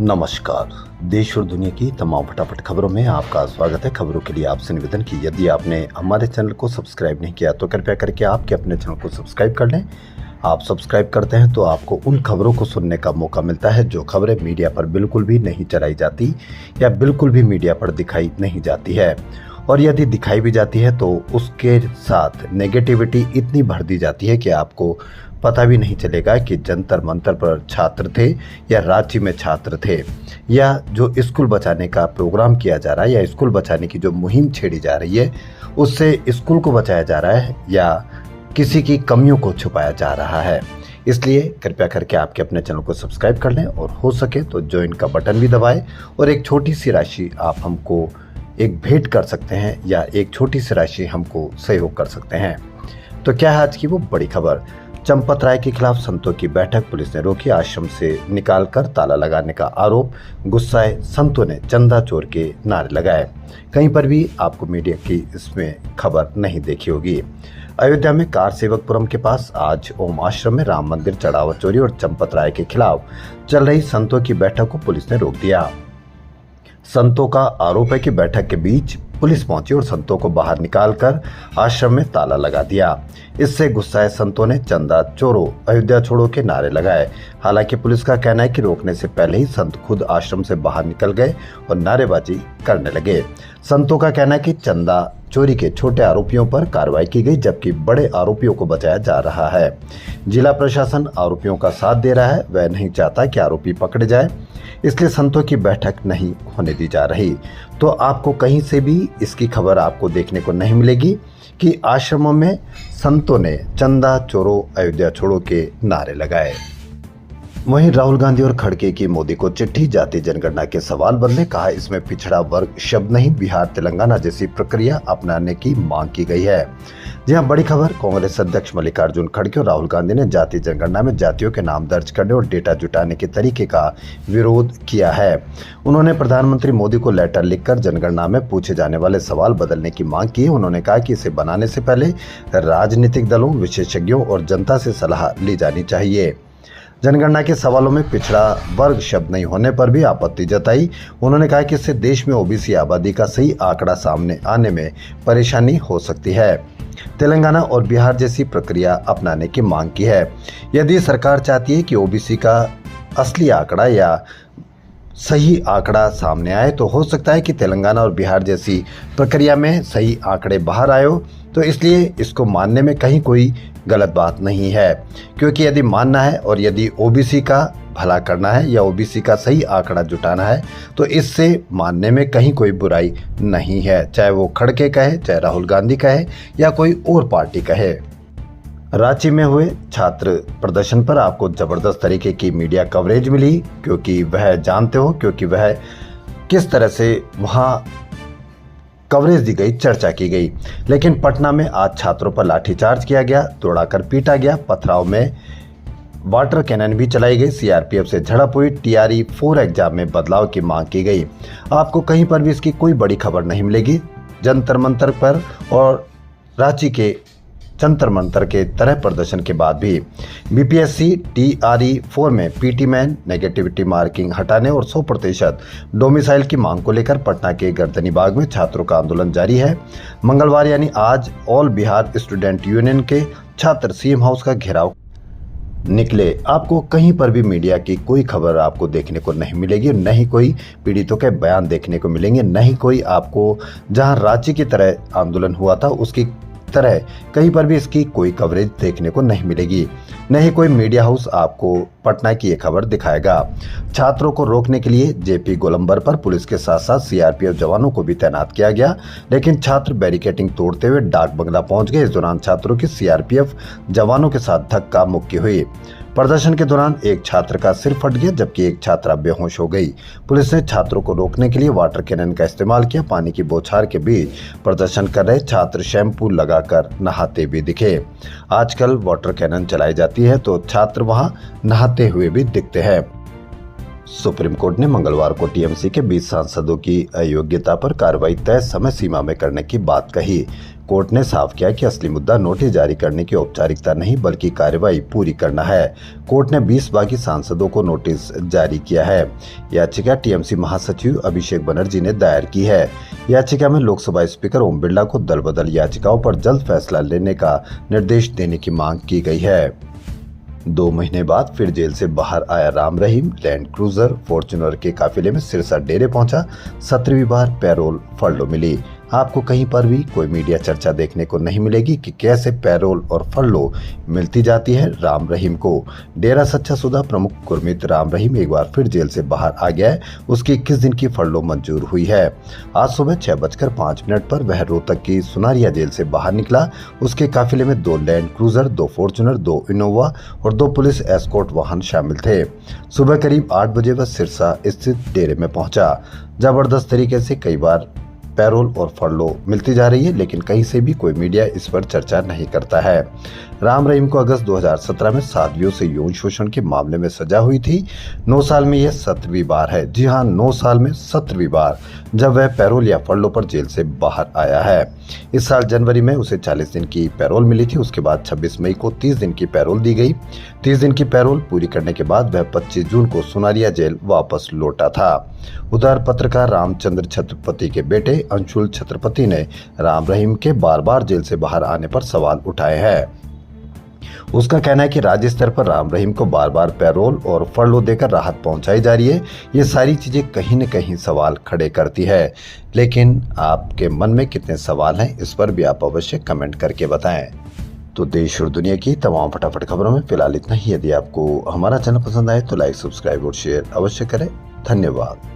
नमस्कार। देश और दुनिया की तमाम फटाफट खबरों में आपका स्वागत है। खबरों के लिए आपसे निवेदन की यदि आपने हमारे चैनल को सब्सक्राइब नहीं किया तो कृपया करके आपके अपने चैनल को सब्सक्राइब कर लें। आप सब्सक्राइब करते हैं तो आपको उन खबरों को सुनने का मौका मिलता है जो खबरें मीडिया पर बिल्कुल भी नहीं चलाई जाती या बिल्कुल भी मीडिया पर दिखाई नहीं जाती है, और यदि दिखाई भी जाती है तो उसके साथ नेगेटिविटी इतनी भर दी जाती है कि आपको पता भी नहीं चलेगा कि जंतर मंतर पर छात्र थे या रांची में छात्र थे, या जो स्कूल बचाने का प्रोग्राम किया जा रहा है या स्कूल बचाने की जो मुहिम छेड़ी जा रही है उससे स्कूल को बचाया जा रहा है या किसी की कमियों को छुपाया जा रहा है। इसलिए कृपया करके आपके अपने चैनल को सब्सक्राइब कर लें और हो सके तो ज्वाइन का बटन भी दबाएं और एक छोटी सी राशि आप हमको एक भेंट कर सकते हैं या एक छोटी सी राशि हमको सहयोग कर सकते हैं। तो क्या है आज की वो बड़ी खबर। चंपत राय के खिलाफ संतों की बैठक पुलिस ने रोकी। आश्रम से निकालकर ताला लगाने का आरोप। गुस्साए संतों ने चंदा चोर के नारे लगाए। कहीं पर भी आपको मीडिया की इसमें खबर नहीं देखी होगी। अयोध्या में कार सेवकपुरम के पास आज ओम आश्रम में राम मंदिर चढ़ावा चोरी और चंपत राय के खिलाफ चल रही संतों की बैठक को पुलिस ने रोक दिया। संतों का आरोप है कि बैठक के बीच पुलिस पहुंची और संतों को बाहर निकालकर आश्रम में ताला लगा दिया। इससे गुस्साए संतों ने चंदा चोरो अयोध्या छोड़ो के नारे लगाए। हालांकि पुलिस का कहना है कि रोकने से पहले ही संत खुद आश्रम से बाहर निकल गए और नारेबाजी करने लगे। संतों का कहना है कि चंदा चोरी के छोटे आरोपियों पर कार्रवाई की गई जबकि बड़े आरोपियों को बचाया जा रहा है। जिला प्रशासन आरोपियों का साथ दे रहा है, वह नहीं चाहता कि आरोपी पकड़े जाए, इसलिए संतों की बैठक नहीं होने दी जा रही। तो आपको कहीं से भी इसकी खबर आपको देखने को नहीं मिलेगी कि आश्रमों में संतों ने चंदा चोरो अयोध्या छोड़ो के नारे लगाए। वहीं राहुल गांधी और खड़गे की मोदी को चिट्ठी। जाति जनगणना के सवाल बदले, कहा इसमें पिछड़ा वर्ग शब्द नहीं, बिहार तेलंगाना जैसी प्रक्रिया अपनाने की मांग की गई है। जी हां, बड़ी खबर। कांग्रेस अध्यक्ष मल्लिकार्जुन खड़गे और राहुल गांधी ने जाति जनगणना में जातियों के नाम दर्ज करने और डेटा जुटाने के तरीके का विरोध किया है। उन्होंने प्रधानमंत्री मोदी को लेटर लिखकर जनगणना में पूछे जाने वाले सवाल बदलने की मांग की। उन्होंने कहा कि इसे बनाने से पहले राजनीतिक दलों, विशेषज्ञों और जनता से सलाह ली जानी चाहिए। जनगणना के सवालों में पिछड़ा वर्ग शब्द नहीं होने पर भी आपत्ति जताई। उन्होंने कहा कि इससे देश में ओबीसी आबादी का सही आंकड़ा सामने आने में परेशानी हो सकती है। तेलंगाना और बिहार जैसी प्रक्रिया अपनाने की मांग की है। यदि सरकार चाहती है कि ओबीसी का असली आंकड़ा या सही आंकड़ा सामने आए तो हो सकता है कि तेलंगाना और बिहार जैसी प्रक्रिया में सही आंकड़े बाहर आए हो, तो इसलिए इसको मानने में कहीं कोई गलत बात नहीं है, क्योंकि यदि मानना है और यदि ओबीसी का भला करना है या ओबीसी का सही आंकड़ा जुटाना है तो इससे मानने में कहीं कोई बुराई नहीं है, चाहे वो खड़गे कहे, चाहे राहुल गांधी कहे या कोई और पार्टी कहे। रांची में हुए छात्र प्रदर्शन पर आपको जबरदस्त तरीके की मीडिया कवरेज मिली, क्योंकि वह जानते हो क्योंकि वह किस तरह से वहां कवरेज दी गई, चर्चा की गई। लेकिन पटना में आज छात्रों पर लाठीचार्ज किया गया, दौड़ाकर पीटा गया, पथराव में वाटर कैनन भी चलाई गई, सीआरपीएफ से झड़प हुई, टीआरई 4 एग्जाम में बदलाव की मांग की गई। आपको कहीं पर भी इसकी कोई बड़ी खबर नहीं मिलेगी। जंतर मंतर पर और रांची के जंतर मंतर के तरह प्रदर्शन के बाद भी बीपीएससी टीआरई 4 में पीटी मैन, नेगेटिविटी मार्किंग हटाने और 100% डोमिसाइल की मांग को लेकर पटना के गर्दनी बाग में छात्रों का आंदोलन जारी है। मंगलवार यानी आज ऑल बिहार स्टूडेंट यूनियन के छात्र सीएम हाउस का घेराव निकले। आपको कहीं पर भी मीडिया की कोई खबर आपको देखने को नहीं मिलेगी, न ही कोई पीड़ितों के बयान देखने को मिलेंगे, न ही कोई आपको जहां रांची की तरह आंदोलन हुआ था उसकी तरह कहीं पर भी इसकी कोई कवरेज देखने को नहीं मिलेगी। न ही कोई मीडिया हाउस आपको पटना की ये खबर दिखाएगा। छात्रों को रोकने के लिए जेपी गोलंबर पर पुलिस के साथ साथ सीआरपीएफ जवानों को भी तैनात किया गया, लेकिन छात्र बैरिकेटिंग तोड़ते हुए डाक बंगला पहुंच गए। इस दौरान छात्रों की सीआरपीएफ जवानों के साथ धक्का मुक्की हुई। प्रदर्शन के दौरान एक छात्र का सिर फट गया जबकि एक छात्रा बेहोश हो गई। पुलिस ने छात्रों को रोकने के लिए वाटर कैनन का इस्तेमाल किया। पानी की बौछार के बीच प्रदर्शन कर रहे छात्र शैम्पू लगाकर नहाते भी दिखे। आजकल वाटर कैनन चलाई जाती है तो छात्र वहां नहाते हुए भी दिखते हैं। सुप्रीम कोर्ट ने मंगलवार को टीएमसी के 20 सांसदों की अयोग्यता पर कार्रवाई तय समय सीमा में करने की बात कही। कोर्ट ने साफ किया कि असली मुद्दा नोटिस जारी करने की औपचारिकता नहीं बल्कि कार्रवाई पूरी करना है। कोर्ट ने 20 बागी सांसदों को नोटिस जारी किया है। याचिका टीएमसी महासचिव अभिषेक बनर्जी ने दायर की है। याचिका में लोकसभा स्पीकर ओम बिरला को दल बदल याचिकाओं पर जल्द फैसला लेने का निर्देश देने की मांग की गई है। 2 महीने बाद फिर जेल से बाहर आया Ram Rahim. Land cruiser Fortuner के काफिले में सिरसा डेरे पहुंचा। 17वीं बार पैरोल फरलो मिली। आपको कहीं पर भी कोई मीडिया चर्चा देखने को नहीं मिलेगी कि कैसे पैरोल और फरलो मिलती जाती है राम रहीम को। डेरा सच्चा सौदा प्रमुख गुरमीत राम रहीम एक बार फिर जेल से बाहर आ गया है। उसकी 21 दिन की फरलो मंजूर हुई है। आज सुबह 6:05 पर वह रोहतक की सुनारिया जेल से बाहर निकला। उसके काफिले में 2 लैंड क्रूजर, 2 फॉर्च्यूनर, 2 इनोवा और 2 पुलिस एस्कॉर्ट वाहन शामिल थे। सुबह करीब 8 बजे वह सिरसा स्थित डेरे में पहुंचा। जबरदस्त तरीके से कई बार पैरोल और फरलो मिलती जा रही है, लेकिन कहीं से भी कोई मीडिया इस पर चर्चा नहीं करता है। राम रहीम को अगस्त 2017 में साध्वियों से यौन शोषण के मामले में सजा हुई थी। 9 साल में यह 17वीं बार है। जी हां, 9 साल में 17वीं बार जब वह पैरोल या फरलो पर जेल से बाहर आया है। इस साल जनवरी में उसे 40 दिन की पैरोल मिली थी। उसके बाद 26 मई को 30 दिन की पैरोल दी गई। 30 दिन की पैरोल पूरी करने के बाद वह 25 जून को सुनारिया जेल वापस लौटा था। उधर पत्रकार रामचंद्र छत्रपति के बेटे अंशुल छत्रपति ने राम रहीम के बार बार जेल से बाहर आने पर सवाल उठाए हैं। उसका कहना है कि राज्य स्तर पर राम रहीम को बार बार पैरोल और फरलो देकर राहत पहुंचाई जा रही है। ये सारी चीजें कहीं न कहीं सवाल खड़े करती है। लेकिन आपके मन में कितने सवाल हैं, इस पर भी आप अवश्य कमेंट करके बताएं। तो देश और दुनिया की तमाम फटाफट खबरों में फिलहाल इतना ही। यदि आपको हमारा चैनल पसंद आए तो लाइक, सब्सक्राइब और शेयर अवश्य करें। धन्यवाद।